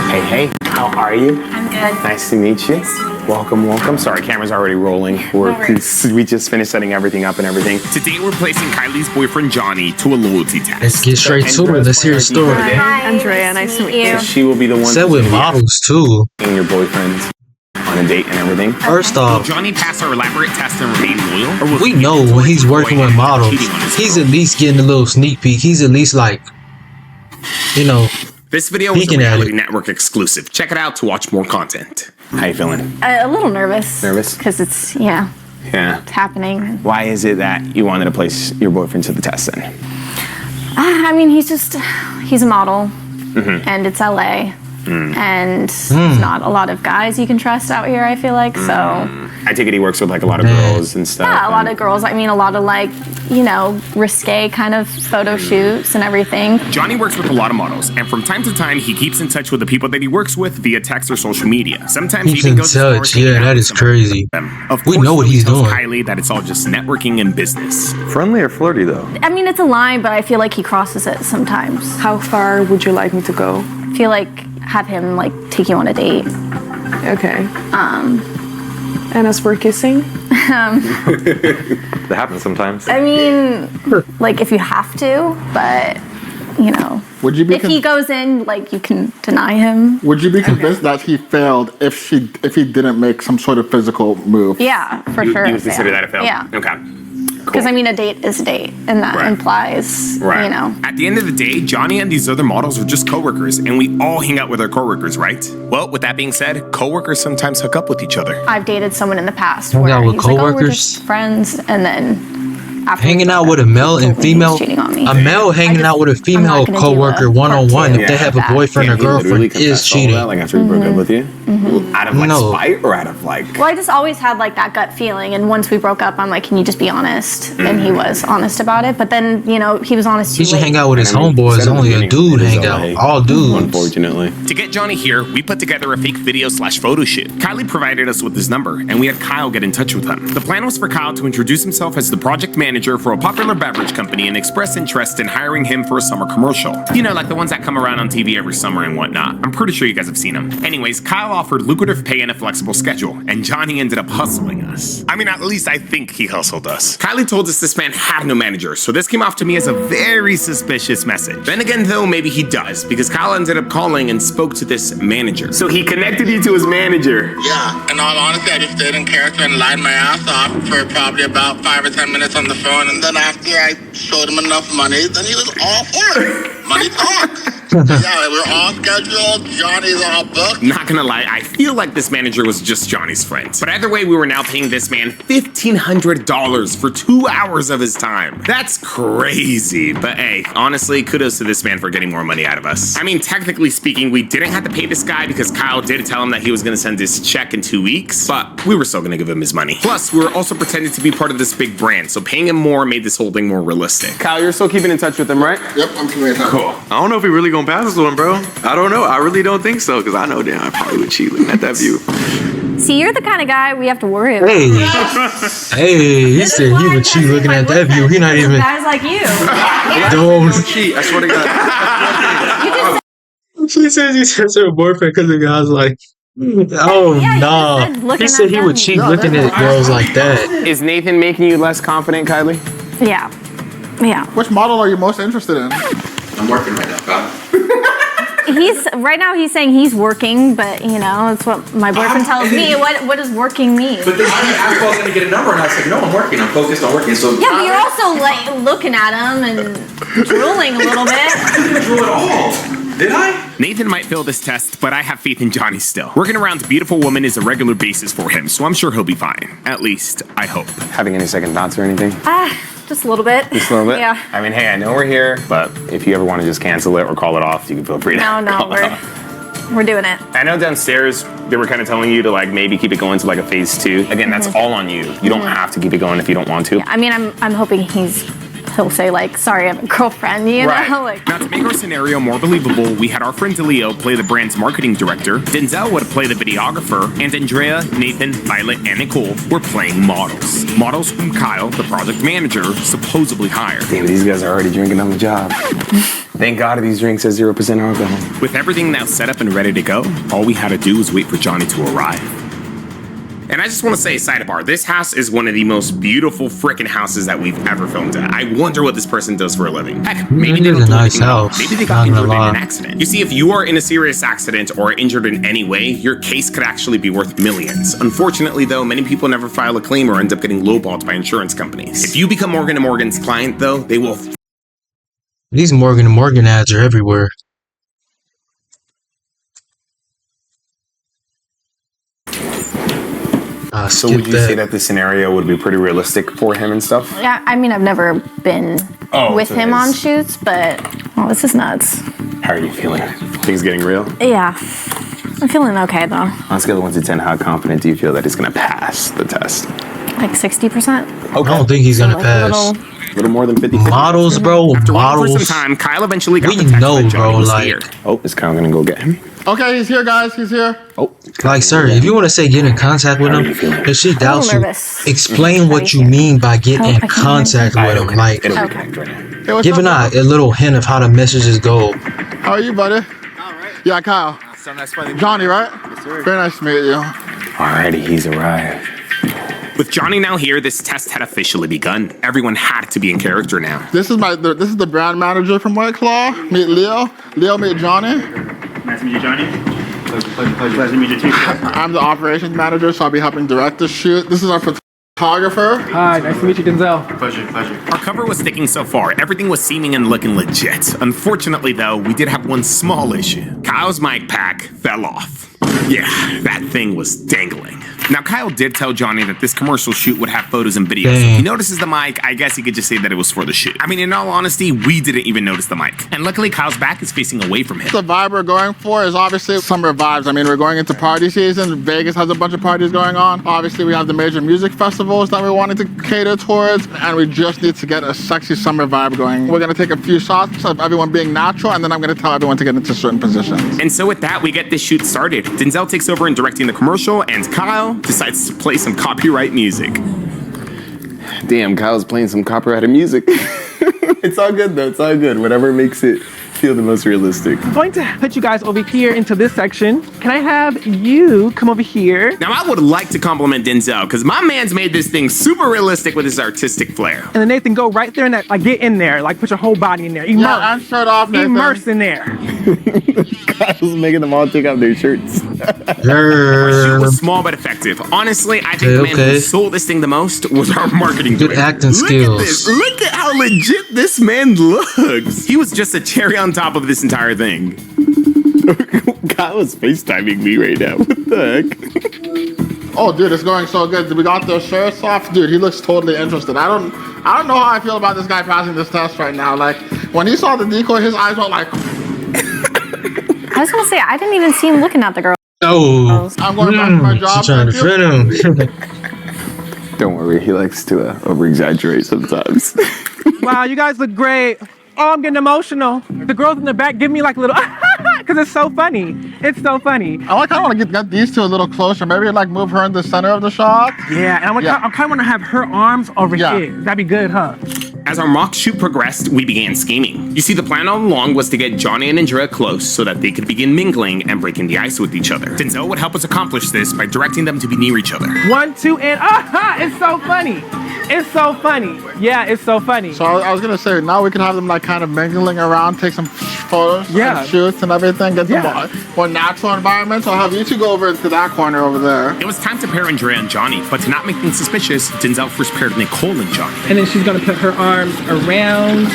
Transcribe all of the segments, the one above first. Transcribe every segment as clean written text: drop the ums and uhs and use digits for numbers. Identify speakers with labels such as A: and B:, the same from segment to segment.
A: Hey, how are you?
B: I'm good.
A: Nice to meet you. Welcome. Sorry, camera's already rolling. We just finished setting everything up and everything. Today we're placing Kylie's boyfriend Johnny to a loyalty test.
C: Let's get straight to it. Let's hear the story.
B: Hi, Andrea. Nice to meet you.
A: So she will be the one
C: Said with models too.
A: and your boyfriend on a date and everything.
C: First off,
A: Johnny passed our elaborate test and remain loyal? Or will
C: we
A: he
C: know
A: be
C: when he's
A: the
C: working
A: boy
C: with
A: and
C: models,
A: cheating on his
C: he's
A: girl?
C: at least getting a little sneak peek. He's at least like, you know,
A: This video is a
C: peeking at
A: Reality
C: it.
A: Network exclusive. Check it out to watch more content. How you feeling?
B: A little nervous.
A: Nervous?
B: Because it's, yeah,
A: Yeah.
B: it's happening.
A: Why is it that you wanted to place your boyfriend to the test then?
B: I mean, he's a model, and it's LA, and there's not a lot of guys you can trust out here, I feel like, so.
A: I take it he works with like a lot of girls and stuff.
B: Yeah, a lot of girls. I mean, a lot of like, you know, risque kind of photo shoots and everything.
A: Johnny works with a lot of models, and from time to time, he keeps in touch with the people that he works with via text or social media. Sometimes
C: Keeps
A: he even
C: in
A: goes as far as
C: touch.
A: hanging
C: Yeah,
A: out
C: that
A: with
C: is
A: some of
C: crazy.
A: them. Of
C: We
A: course,
C: know what
A: though, he
C: he's
A: tells
C: doing.
A: Kylie that it's all just networking and business.
D: Friendly or flirty though?
B: I mean, it's a line, but I feel like he crosses it sometimes.
E: How far would you like me to go?
B: I feel like have him like take you on a date.
E: Okay. And as for kissing?
D: That happens sometimes.
B: I mean, like if you have to, but you know,
F: Would you be
B: if he goes in, like you can deny him.
F: Would you be convinced that he failed if he didn't make some sort of physical move?
B: Yeah, for sure.
A: You would consider that a fail?
B: Yeah.
A: Okay.
B: Because I mean, a date is a date, and that
A: Right.
B: implies, you know.
A: At the end of the day, Johnny and these other models are just coworkers, and we all hang out with our coworkers, right? Well, with that being said, coworkers sometimes hook up with each other.
B: I've dated someone in the past
C: Hung
B: where
C: out with
B: he's like, "Oh, we're
C: coworkers?
B: just friends," and then after
C: hanging
B: we
C: out
B: broke
C: with a
B: up,
C: male
B: he
C: and
B: told me he was
C: female,
B: cheating on me.
C: a male hanging out with a
B: I'm
C: female
B: not gonna do
C: coworker
B: a
C: one on one.
B: part
C: If they
B: two
C: have a
B: of that.
C: boyfriend or girlfriend, is cheating.
A: Like after he broke up with you? Out of like
C: No.
A: spite or out of like...
B: Well, I just always had like that gut feeling, and once we broke up, I'm like, "Can you just be honest?" And he was honest about it. But then, you know, he was honest too
C: He should
B: late.
C: hang out with his
A: And I mean,
C: homeboys.
A: said at the
C: Only a
A: beginning,
C: dude
A: it is
C: hang out.
A: LA.
C: All dudes.
A: Unfortunately. To get Johnny here, we put together a fake video/photo shoot. Kylie provided us with his number, and we had Kyle get in touch with him. The plan was for Kyle to introduce himself as the project manager for a popular beverage company and express interest in hiring him for a summer commercial. You know, like the ones that come around on TV every summer and whatnot. I'm pretty sure you guys have seen them. Anyways, Kyle offered lucrative pay and a flexible schedule, and Johnny ended up hustling us. I mean, at least I think he hustled us. Kylie told us this man had no manager, so this came off to me as a very suspicious message. Then again, though, maybe he does, because Kyle ended up calling and spoke to this manager. So he connected you to his manager.
G: Yeah, in all honesty, I just stayed in character and lied my ass off for probably about 5 or 10 minutes on the phone, and then after I showed him enough money, then he was all for it. Money talks. Yeah, we're all scheduled. Johnny's all booked.
A: Not gonna lie, I feel like this manager was just Johnny's friend. But either way, we were now paying this man $1,500 for 2 hours of his time. That's crazy. But hey, honestly, kudos to this man for getting more money out of us. I mean, technically speaking, we didn't have to pay this guy because Kyle did tell him that he was gonna send this check in 2 weeks, but we were still gonna give him his money. Plus, we were also pretending to be part of this big brand, so paying him more made this whole thing more realistic. Kyle, you're still keeping in touch with him, right?
F: Yep, I'm keeping it.
A: Cool.
D: I don't know if he really gonna pass this one, bro. I don't know. I really don't think so, because I know damn I probably would cheat looking at that view.
B: See, you're the kind of guy we have to worry about.
C: Hey, hey, he said he would cheat looking at that view. He not even.
B: Guys like you.
C: Don't.
D: Cheat, I swear to God.
C: She says he says her boyfriend because the guy's like, oh
B: Yeah,
C: nah.
B: he said looking
C: He said
B: at
C: he
B: them.
C: would cheat looking at girls like that.
A: Is Nathan making you less confident, Kylie?
B: Yeah. Yeah.
F: Which model are you most interested in?
D: I'm working right now, pal.
B: Right now he's saying he's working, but you know, that's what my boyfriend tells me. What does working mean?
D: But then I asked if I was gonna get a number, and I said, no, I'm working. I'm focused on working. So
B: Yeah, but you're also like looking at him and drooling a little bit.
D: I didn't drool at all. Did I?
A: Nathan might fail this test, but I have faith in Johnny still. Working around beautiful women is a regular basis for him, so I'm sure he'll be fine. At least, I hope. Having any second thoughts or anything?
B: Just a little bit.
A: Just a little bit?
B: Yeah.
A: I mean, hey, I know we're here, but if you ever want to just cancel it or call it off, you can feel free to
B: No,
A: call it off.
B: we're doing it.
A: I know downstairs they were kind of telling you to like maybe keep it going to like a phase 2. Again, that's all on you. You don't have to keep it going if you don't want to.
B: I mean, I'm hoping he'll say like, "Sorry, I have a girlfriend," you
A: Right.
B: know? Like,
A: Now, to make our scenario more believable, we had our friend DeLeo play the brand's marketing director, Denzel would play the videographer, and Andrea, Nathan, Violet, and Nicole were playing models. Models whom Kyle, the project manager, supposedly hired. Damn, these guys are already drinking on the job.
D: Thank God these drinks have 0% alcohol.
A: With everything now set up and ready to go, all we had to do was wait for Johnny to arrive. And I just want to say, sidebar, this house is one of the most beautiful freaking houses that we've ever filmed at. I wonder what this person does for a living. Heck, maybe they
H: It
A: don't
H: is a
A: do
H: nice
A: anything at all.
H: house.
A: Maybe they got
H: Not
A: injured in
H: gonna lie.
A: an accident. You see, if you are in a serious accident or injured in any way, your case could actually be worth millions. Unfortunately, though, many people never file a claim or end up getting lowballed by insurance companies. If you become Morgan & Morgan's client, though, they will
H: These Morgan & Morgan ads are everywhere.
D: So would you say that the scenario would be pretty realistic for him and stuff?
B: Yeah, I mean, I've never been with him on shoots, but well, this is nuts.
D: How are you feeling? Things getting real?
B: Yeah, I'm feeling okay though.
D: On a scale of 1 to 10, how confident do you feel that he's going to pass the test?
B: Like 60%.
H: I don't think he's gonna
B: like
H: pass.
D: A little more than 50.
H: Models, bro.
A: After waiting for
H: Models.
A: some time, Kyle eventually got
H: We
A: the text
H: know,
A: that Johnny
H: bro,
A: was
H: like-
A: here.
D: Oh, is Kyle going to go get him?
F: Okay, he's here, guys. He's here.
D: Oh.
H: Like, sir, if you want to say get in contact with
D: How are
H: him,
D: you feeling?
H: if she doubts you,
B: nervous.
H: explain what you mean by get
B: Oh,
H: in
B: I can't
H: contact with him. Like,
D: It'll be
B: Okay.
D: connected right now.
F: Hey, what's
H: give
F: up,
H: a
F: bro?
H: little hint of how the messages go.
F: How are you, buddy? Yeah, Kyle. Johnny, right? Very nice to meet you.
D: Alrighty, he's arrived.
A: With Johnny now here, this test had officially begun. Everyone had to be in character now.
F: This is this is the brand manager from White Claw. Meet Leo. Leo, meet Johnny.
I: Nice to meet you, Johnny. Pleasure to meet you too.
F: I'm the operations manager, so I'll be helping direct the shoot. This is our photographer.
I: Hi, nice to meet you, Denzel. Pleasure.
A: Our cover was sticking so far, everything was seeming and looking legit. Unfortunately, though, we did have one small issue. Kyle's mic pack fell off. Yeah, that thing was dangling. Now, Kyle did tell Johnny that this commercial shoot would have photos and videos.
H: Dang.
A: If he notices the mic, I guess he could just say that it was for the shoot. I mean, in all honesty, we didn't even notice the mic. And luckily, Kyle's back is facing away from him.
F: The vibe we're going for is obviously summer vibes. I mean, we're going into party season. Vegas has a bunch of parties going on. Obviously, we have the major music festivals that we wanted to cater towards, and we just need to get a sexy summer vibe going. We're gonna take a few shots of everyone being natural, and then I'm gonna tell everyone to get into certain positions.
A: And so with that, we get this shoot started. Denzel takes over in directing the commercial, and Kyle decides to play some copyright music.
D: Damn, Kyle's playing some copyrighted music. It's all good, though. It's all good. Whatever makes it feel the most realistic.
I: I'm going to put you guys over here into this section. Can I have you come over here?
A: Now, I would like to compliment Denzel, because my man's made this thing super realistic with his artistic flair.
I: And then Nathan, go right there and like get in there, like put your whole body in there. Immerse.
F: Yeah, I'm shirt off, Nathan.
I: Immerse in there.
D: Kyle's making them all take off their shirts.
A: Our shoot was small but effective. Honestly, I think the man who sold this thing the most was our marketing
H: Good
A: director.
H: acting
A: Look
H: skills.
A: at this. Look at how legit this man looks. He was just a cherry on top of this entire thing.
D: Kyle is FaceTiming me right now. What the heck?
F: Oh, dude, it's going so good. We got their shirts off. Dude, he looks totally interested. I don't know how I feel about this guy passing this test right now. Like, when he saw the decoy, his eyes went like,
B: I was gonna say, I didn't even see him looking at the girl.
H: Oh,
F: I'm going back to my job.
H: she's trying to
F: thank you.
H: defend him.
D: Don't worry, he likes to over-exaggerate sometimes.
I: Wow, you guys look great. Oh, I'm getting emotional. The girls in the back give me like a little, because it's so funny. It's so funny.
F: I kind of want to get these two a little closer. Maybe like move her in the center of the shot.
I: Yeah, and I kind of want to have her arms over here. That'd be good, huh?
A: As our mock shoot progressed, we began scheming. You see, the plan all along was to get Johnny and Andrea close so that they could begin mingling and breaking the ice with each other. Denzel would help us accomplish this by directing them to be near each other.
I: 1, 2, and it's so funny. It's so funny. Yeah, it's so funny.
F: So I was gonna say, now we can have them like kind of mingling around, take some photos,
I: Yeah.
F: and shoots and everything, get them
I: Yeah.
F: more natural environment. So I'll have you two go over to that corner over there.
A: It was time to pair Andrea and Johnny, but to not make things suspicious, Denzel first paired Nicole and Johnny.
I: And then she's gonna put her arms around.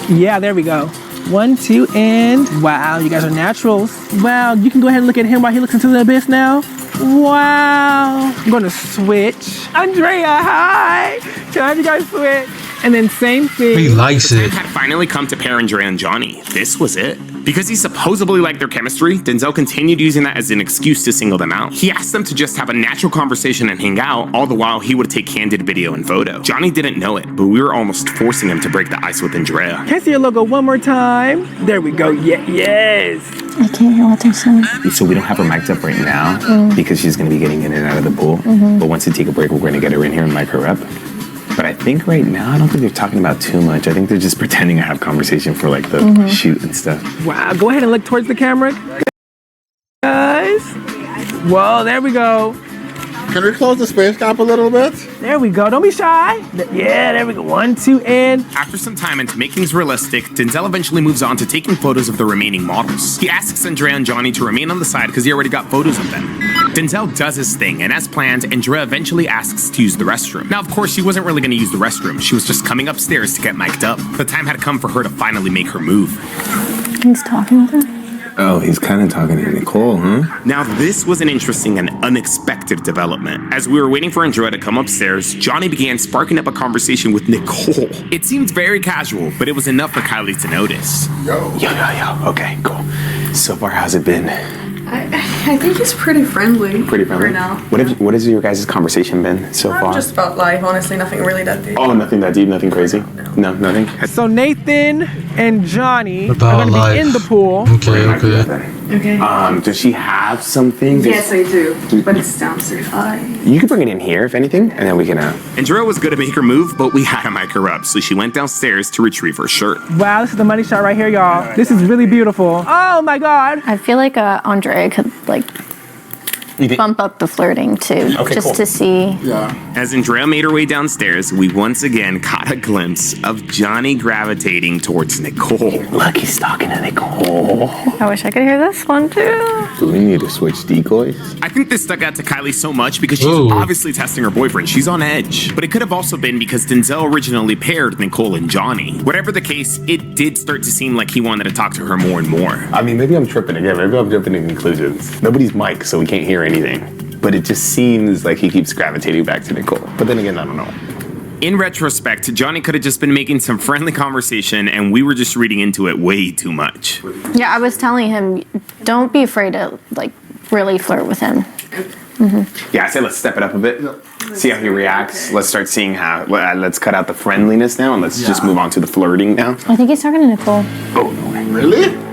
I: Yeah, there we go. 1, 2, and wow, you guys are naturals. Wow, you can go ahead and look at him while he looks into the abyss now. Wow. I'm gonna switch. Andrea, hi. Can I have you guys switch? And then same thing.
H: He likes
A: The time
H: it.
A: had finally come to pair Andrea and Johnny. This was it. Because he supposedly liked their chemistry, Denzel continued using that as an excuse to single them out. He asked them to just have a natural conversation and hang out, all the while he would take candid video and photo. Johnny didn't know it, but we were almost forcing him to break the ice with Andrea.
I: Can I see your logo one more time? There we go. Yes.
B: I can't hear what they're saying.
D: So we don't have her mic'd up right now because she's going to be getting in and out of the pool. But once we take a break, we're going to get her in here and mic her up. But I think right now, I don't think they're talking about too much. I think they're just pretending to have conversation for like the shoot and stuff.
I: Wow, go ahead and look towards the camera, guys. Whoa, there we go.
F: Can we close the space gap a little bit?
I: There we go. Don't be shy. Yeah, there we go. 1, 2, and...
A: After some time and to make things realistic, Denzel eventually moves on to taking photos of the remaining models. He asks Andrea and Johnny to remain on the side because he already got photos of them. Denzel does his thing, and as planned, Andrea eventually asks to use the restroom. Now, of course, she wasn't really going to use the restroom. She was just coming upstairs to get mic'd up. The time had come for her to finally make her move.
B: He's talking with her?
D: Oh, he's kind of talking to Nicole, huh?
A: Now, this was an interesting and unexpected development. As we were waiting for Andrea to come upstairs, Johnny began sparking up a conversation with Nicole. It seemed very casual, but it was enough for Kylie to notice.
D: Yo. Okay, cool. So far, how's it been?
E: I think he's pretty friendly.
D: Pretty friendly?
E: For now.
D: What has your guys' conversation been so far?
E: Just about life, honestly, nothing really that deep.
D: Oh, nothing that deep, nothing crazy? No, nothing?
I: So Nathan and Johnny
H: About
I: are going to
H: life.
I: be in the pool.
H: Okay.
E: Okay.
D: Does she have something?
E: Yes, I do, but it's downstairs.
D: You can bring it in here, if anything, and then we can,
A: Andrea was going to make her move, but we had to mic her up, so she went downstairs to retrieve her shirt.
I: Wow, this is the money shot right here, y'all. This is really beautiful. Oh my God.
B: I feel like Andrea could like bump up the flirting too,
D: Okay,
B: just
D: cool.
B: to see.
F: Yeah.
A: As Andrea made her way downstairs, we once again caught a glimpse of Johnny gravitating towards Nicole.
D: Look, he's talking to Nicole.
B: I wish I could hear this one too.
D: Do we need to switch decoys?
A: I think this stuck out to Kylie so much because she's
H: Ooh.
A: obviously testing her boyfriend. She's on edge. But it could have also been because Denzel originally paired Nicole and Johnny. Whatever the case, it did start to seem like he wanted to talk to her more and more.
D: I mean, maybe I'm tripping again. Maybe I'm jumping to conclusions. Nobody's mic, so we can't hear anything. But it just seems like he keeps gravitating back to Nicole. But then again, I don't know.
A: In retrospect, Johnny could have just been making some friendly conversation and we were just reading into it way too much.
B: Yeah, I was telling him, don't be afraid to like really flirt with him.
D: Yeah, I say let's step it up a bit. See how he reacts. Let's start seeing how. Let's cut out the friendliness now and let's just move on to the flirting now.
B: I think he's talking to Nicole.
D: Oh, no way.
F: Really?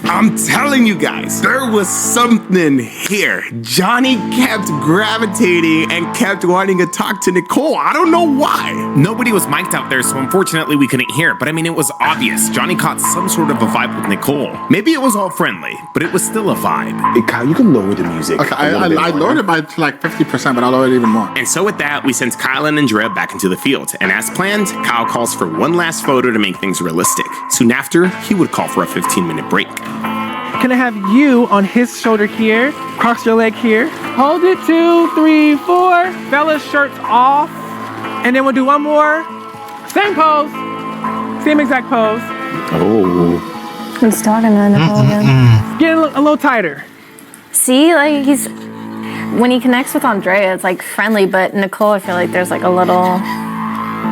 A: I'm telling you guys, there was something here. Johnny kept gravitating and kept wanting to talk to Nicole. I don't know why. Nobody was mic'd out there, so unfortunately we couldn't hear it. But I mean, it was obvious. Johnny caught some sort of a vibe with Nicole. Maybe it was all friendly, but it was still a vibe.
D: Hey, Kyle, you can lower the music.
F: Okay,
D: a little bit
F: I
D: more.
F: lowered it by like 50%, but I'll lower it even more.
A: And so with that, we sent Kyle and Andrea back into the field. And as planned, Kyle calls for one last photo to make things realistic. Soon after, he would call for a 15-minute break.
I: Can I have you on his shoulder here? Cross your leg here. Hold it, 2, 3, 4. Fellas, shirts off. And then we'll do one more. Same pose. Same exact pose.
D: Oh.
B: He's talking to Nicole again.
I: Get a little tighter.
B: See, like when he connects with Andrea, it's like friendly, but Nicole, I feel like there's like a little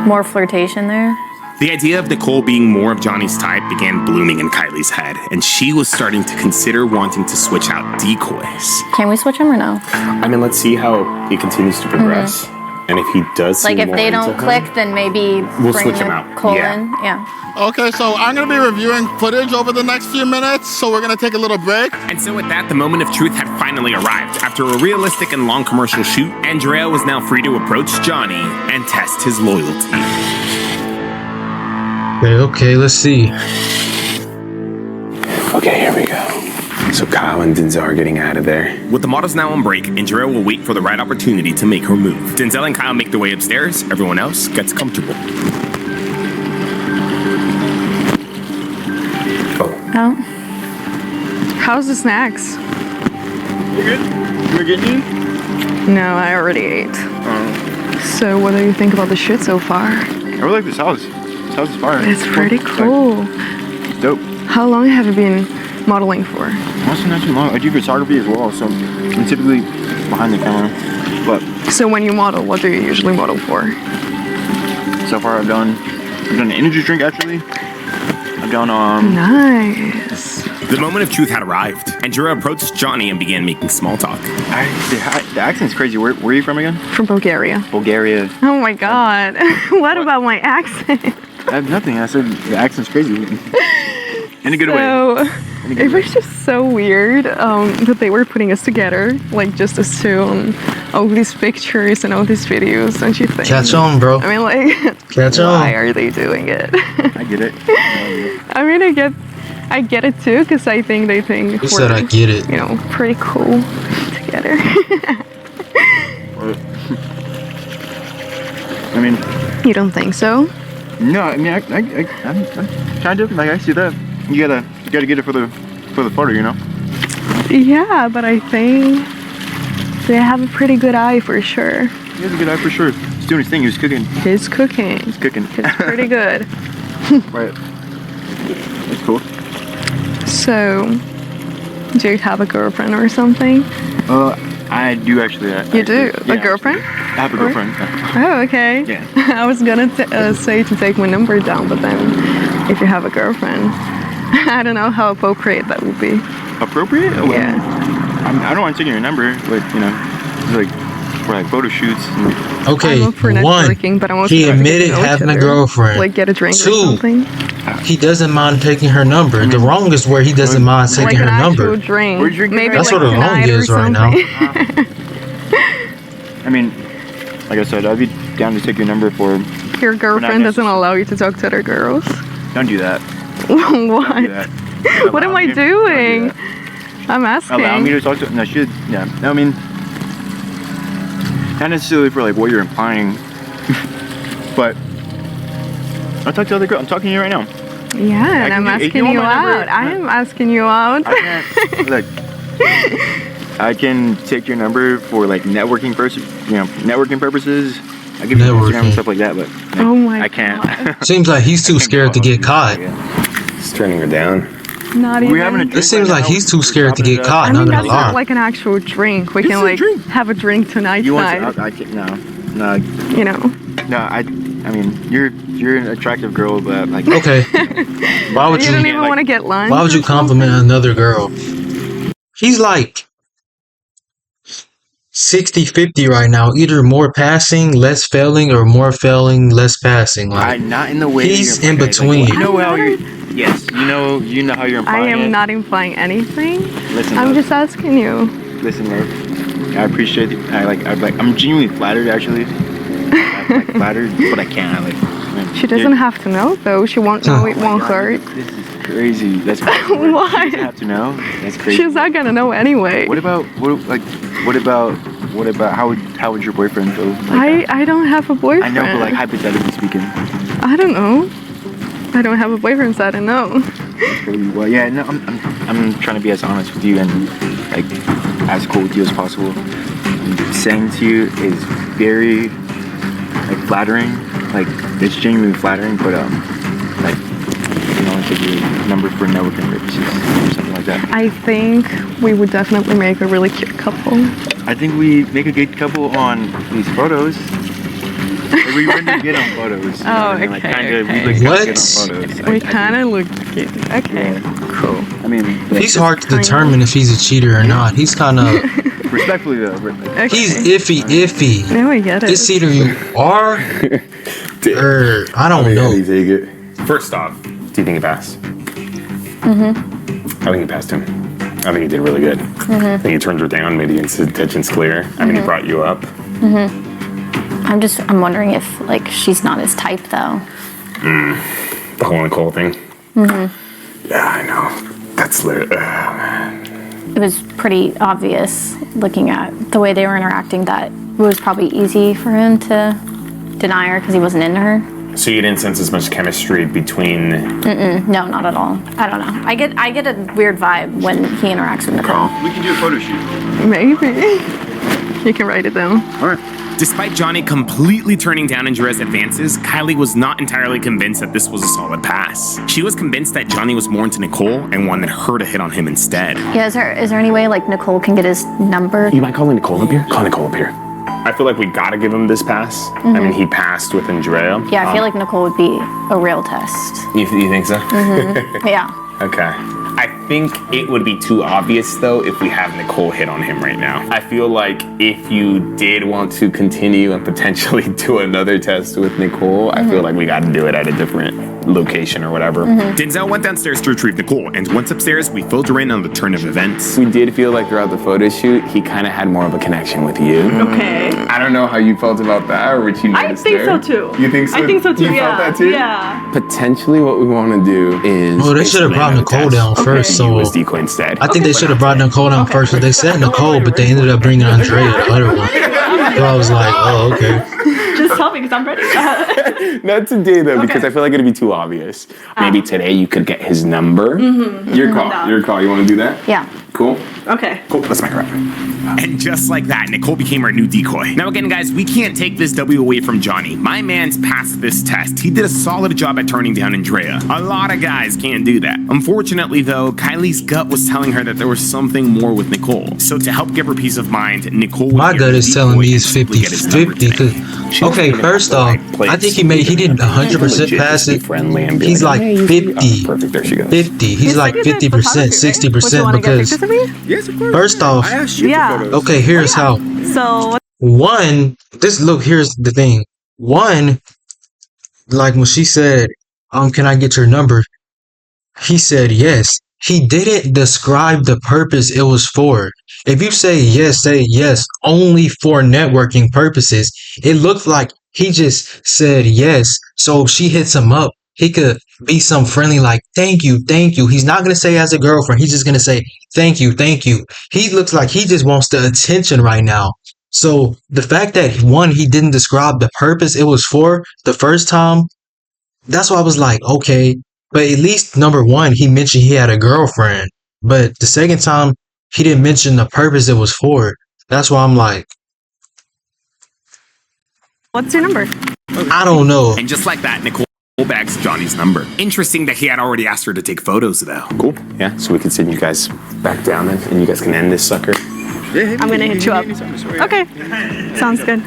B: more flirtation there.
A: The idea of Nicole being more of Johnny's type began blooming in Kylie's head, and she was starting to consider wanting to switch out decoys.
B: Can we switch him or no?
D: I mean, let's see how he continues to progress. And if he does
B: Like
D: seem
B: if they
D: more
B: don't
D: into
B: click,
D: her,
B: then maybe
D: We'll
B: bring
D: switch him out.
B: Nicole
D: Yeah.
B: in. Yeah.
F: Okay, so I'm gonna be reviewing footage over the next few minutes, so we're gonna take a little break.
A: And so with that, the moment of truth had finally arrived. After a realistic and long commercial shoot, Andrea was now free to approach Johnny and test his loyalty.
H: Okay, let's see.
D: Okay, here we go. So Kyle and Denzel are getting out of there.
A: With the models now on break, Andrea will wait for the right opportunity to make her move. Denzel and Kyle make their way upstairs. Everyone else gets comfortable.
B: Oh.
E: How's the snacks?
J: You good? You were getting any?
E: No, I already ate. So what do you think about the shoot so far?
J: I really like this house. This house is fire.
E: It's pretty cool.
J: It's dope.
E: How long have you been modeling for?
J: Honestly, not too long. I do photography as well, so I'm typically behind the camera. But
E: So when you model, what do you usually model for?
J: so far I've done an energy drink actually. I've done
E: Nice.
A: The moment of truth had arrived. Andrea approached Johnny and began making small talk.
J: the accent's crazy. Where are you from again?
E: From Bulgaria.
J: Bulgaria.
E: Oh my god. What about my accent?
J: I have nothing. I said the accent's crazy. In a good way.
E: So, It was just so weird that they were putting us together, like just us two, on all these pictures and all these videos. Don't you think?
H: Catch on, bro.
E: I mean, like,
H: Catch
E: why
H: on.
E: are they doing it?
J: I get it.
E: I mean, I get it too, because I think they think
H: Who said I get it?
E: you know, pretty cool together.
J: I mean,
E: You don't think so?
J: no. I mean, I'm kind of like I see that. You gotta get it for the photo, you know.
E: Yeah, but I think they have a pretty good eye for sure.
J: He has a good eye for sure. He's doing his thing. He's cooking.
E: He's cooking.
J: He's cooking.
E: It's pretty good.
J: Right. That's cool.
E: So, do you have a girlfriend or something?
J: I do actually.
E: You do?
J: Yeah,
E: A girlfriend?
J: actually. I have a girlfriend. Yeah.
E: Oh, okay.
J: Yeah.
E: I was gonna say to take my number down, but then if you have a girlfriend, I don't know how appropriate that would be.
J: Appropriate? Well,
E: Yeah.
J: I don't want to take your number, but you know, it's like for like photo shoots. And
H: Okay,
E: I'm up for
H: one,
E: networking, but I'm also
H: he
E: trying to get to
H: admitted
E: know each
H: having a
E: other.
H: girlfriend.
E: Like get a drink or
H: 2,
E: something.
H: he doesn't mind taking her number. The wrong is where he doesn't mind
E: Like
H: taking
E: an
H: her
E: actual
H: number.
E: drink.
J: We're drinking
E: Maybe
J: right
H: That's
E: like
H: what the wrong
E: tonight or
H: is right now.
E: something.
J: I mean, like I said, I'd be down to take your number for.
E: Your girlfriend doesn't
J: necessary.
E: allow you to talk to other girls.
J: Don't do that.
E: What?
J: Don't do that.
E: What am
J: Allow
E: I
J: me- don't do
E: doing?
J: that.
E: I'm asking.
J: Allow me to talk to. No, she. Yeah. No, I mean, not necessarily for like what you're implying, but I'll talk to other girls. I'm talking to you right now.
E: Yeah, and
J: can
E: I'm
J: do- if
E: asking
J: you want
E: you
J: my number,
E: out. I am asking you out.
J: I can't. Look, I can take your number for like networking purposes. I give you Instagram
H: Networking.
J: and stuff like that, but like,
E: Oh my
J: I can't.
H: Seems like he's too scared to get caught.
D: He's turning her down.
E: Not
J: We're
E: even.
J: having a drink
H: It seems
J: right
H: like
J: now.
H: he's too scared to
J: We're
H: get
J: chopping it
H: caught.
E: I
H: Not
E: mean,
H: gonna
E: that's not
H: lie.
E: like an actual drink. We
J: This
E: can
J: is a
E: like
J: drink.
E: have a drink tonight.
J: You want
E: tonight.
J: to? I can't. No.
E: You know.
J: No. I mean, you're an attractive girl, but like.
H: Okay. Why would
E: You don't
H: you?
E: even
J: like-
E: want to get lunch.
H: Why would you
E: or
H: compliment
E: something?
H: another girl? He's like 60-50 right now. Either more passing, less failing, or more failing, less passing. Like
J: Not in the way.
H: he's
J: you're
H: in
J: implying it. Like,
H: between.
J: you know how
E: I'm
J: you're. Yes. You know how you're
E: I
J: implying it.
E: am not implying anything.
J: Listen.
E: I'm
J: love.
E: just asking you.
J: Listen, love. I appreciate it. I'm genuinely flattered, actually. I'm like flattered, but I can't.
E: She doesn't have to know though. She won't know. It won't hurt.
J: This is crazy. That's crazy.
E: Why?
J: She doesn't have to know. That's crazy.
E: She's not gonna know anyway.
J: What about how would your boyfriend feel? Like,
E: I don't have a
J: I
E: boyfriend.
J: know, but like hypothetically speaking.
E: I don't know. I don't have a boyfriend, so I don't know.
J: Well, yeah, no, I'm trying to be as honest with you and like as cool with you as possible. Saying to you is very like flattering. Like it's genuinely flattering, but like you know, take your number for networking purposes or something like that.
E: I think we would definitely make a really cute couple.
J: I think we make a good couple on these photos. Like, we render good on photos. You know what I mean? Like,
E: okay,
J: kinda,
E: okay.
J: we look kinda
H: What?
J: good on photos.
E: We kind of look cute. Okay, cool.
J: I mean,
H: he's hard to determine if he's a cheater or not. He's kind of
J: respectfully though.
E: Okay.
H: he's iffy.
E: Now I get it.
H: It's either you are or I don't know.
D: You take it. First off, do you think he passed? I think he passed him. I think he did really good. I think he turned her down, made the intentions clear. I mean, he brought you up.
B: I'm wondering if like she's not his type though.
D: The whole Nicole thing. Yeah, I know. That's man.
B: It was pretty obvious looking at the way they were interacting that it was probably easy for him to deny her because he wasn't into her.
A: So you didn't sense as much chemistry between...
B: No, not at all. I don't know. I get a weird vibe when he interacts with Nicole.
J: We can do a photo shoot.
E: Maybe. You can write it down.
J: All right.
A: Despite Johnny completely turning down Andrea's advances, Kylie was not entirely convinced that this was a solid pass. She was convinced that Johnny was more into Nicole and wanted her to hit on him instead.
B: Yeah, is there any way like Nicole can get his number?
D: You mind calling Nicole up here? Call Nicole up here.
A: I feel like we gotta give him this pass. I mean, he passed with Andrea.
B: Yeah, I feel like Nicole would be a real test.
A: You think so?
B: Yeah.
A: Okay. I think it would be too obvious though if we have Nicole hit on him right now. I feel like if you did want to continue and potentially do another test with Nicole, I feel like we got to do it at a different
D: location or whatever.
A: Denzel went downstairs to retrieve Nicole, and once upstairs, we filled her in on the turn of events.
D: We did feel like throughout the photo shoot, he kind of had more of a connection with you.
K: Okay.
D: I don't know how you felt about that or what you
K: I
D: noticed
K: think
D: there.
K: so too.
D: You think so?
K: I think so too.
D: You
K: Yeah.
D: felt that too?
K: Yeah.
D: Potentially what we want to do is...
H: Well, they should have brought Nicole down first, so
D: Use decoy instead.
H: I think they should have brought Nicole down first. But they said Nicole, but they ended up bringing Andrea, the other one. So I was like, oh, okay.
K: Just tell me because I'm ready.
D: Not today though, because I feel like it'd be too obvious. Maybe today you could get his number. Your call. Your call. You want to do that?
B: Yeah.
D: Cool.
K: Okay.
A: Cool, let's make her happen. And just like that, Nicole became our new decoy. Now again, guys, we can't take this W away from Johnny. My man's passed this test. He did a solid job at turning down Andrea. A lot of guys can't do that. Unfortunately, though, Kylie's gut was telling her that there was something more with Nicole. So to help give her peace of mind, Nicole...
H: My gut is telling me it's 50-50. Okay, first off, I think he didn't 100% pass it. He's like 50.
D: Perfect, there she goes.
H: 50. He's like 50%, 60% because...
I: Yes, of course.
H: First off,
I: I asked you
K: Yeah.
I: for photos.
H: okay, here's how.
K: So
H: One, here's the thing. One, like when she said, can I get your number? He said yes. He didn't describe the purpose it was for. If you say yes only for networking purposes. It looked like he just said yes. So if she hits him up, he could be some friendly like, thank you. He's not going to say as a girlfriend. He's just going to say, thank you. He looks like he just wants the attention right now. So the fact that one, he didn't describe the purpose it was for the first time, that's why I was like, okay. But at least number one, he mentioned he had a girlfriend. But the second time, he didn't mention the purpose it was for. That's why I'm like,
K: what's your number?
H: I don't know.
A: And just like that, Nicole bags Johnny's number. Interesting that he had already asked her to take photos, though.
D: Cool. Yeah, so we can send you guys back down then, and you guys can end this sucker.
K: I'm gonna hit you up. Okay. Sounds good.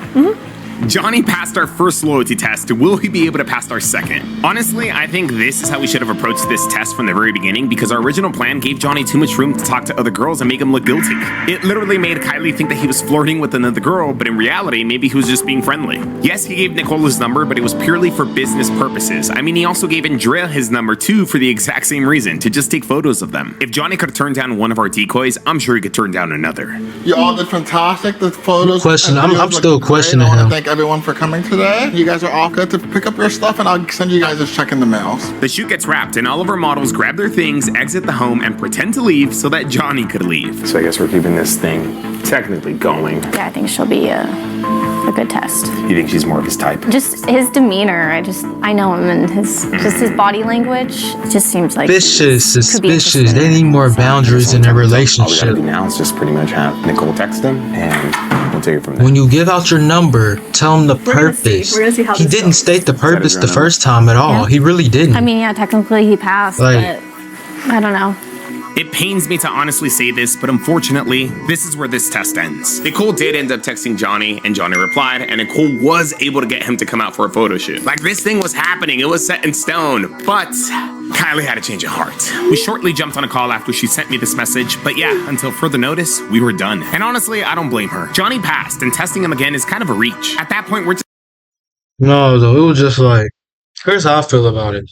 A: Johnny passed our first loyalty test. Will he be able to pass our second? Honestly, I think this is how we should have approached this test from the very beginning, because our original plan gave Johnny too much room to talk to other girls and make him look guilty. It literally made Kylie think that he was flirting with another girl, but in reality, maybe he was just being friendly. Yes, he gave Nicole his number, but it was purely for business purposes. I mean, he also gave Andrea his number too for the exact same reason, to just take photos of them. If Johnny could have turned down one of our decoys, I'm sure he could turn down another.
F: You all did fantastic. The photos.
H: Question.
F: and videos
H: I'm
F: look
H: still
F: great.
H: questioning
F: I want
H: him.
F: to thank everyone for coming today. You guys are all good to pick up your stuff, and I'll send you guys a check in the mail.
A: The shoot gets wrapped, and all of our models grab their things, exit the home, and pretend to leave so that Johnny could leave.
D: So I guess we're keeping this thing technically going.
B: Yeah, I think she'll be a good test.
D: You think she's more of his type?
B: Just his demeanor, I know him, and his body language, it just seems like
H: Suspicious. They need more boundaries in their
D: All we gotta
H: relationship.
D: do now is just pretty much have Nicole text him, and we'll take it from there.
H: When you give out your number, tell him the
K: gonna see.
H: purpose.
K: We're gonna see how
H: He
K: this
H: didn't
K: goes.
H: state the purpose
D: your
H: the
D: number?
H: first time at all.
B: Yeah.
H: He really didn't.
B: I mean, yeah, technically he passed,
H: Like-
B: but I don't know.
A: It pains me to honestly say this, but unfortunately, this is where this test ends. Nicole did end up texting Johnny, and Johnny replied, and Nicole was able to get him to come out for a photo shoot. Like, this thing was happening, it was set in stone, but Kylie had a change of heart. We shortly jumped on a call after she sent me this message, but yeah, until further notice, we were done. And honestly, I don't blame her. Johnny passed, and testing him again is kind of a reach. At that point, we're just
H: No, though, it was just like, here's how I feel about it.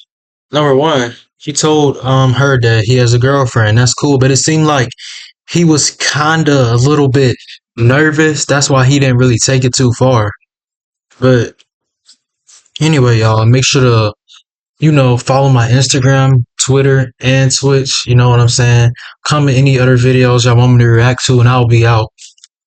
H: Number one, he told her that he has a girlfriend. That's cool, but it seemed like he was kinda a little bit nervous. That's why he didn't really take it too far. But anyway, y'all, make sure to, follow my Instagram, Twitter, and Twitch. You know what I'm saying? Comment any other videos y'all want me to react to, and I'll be out.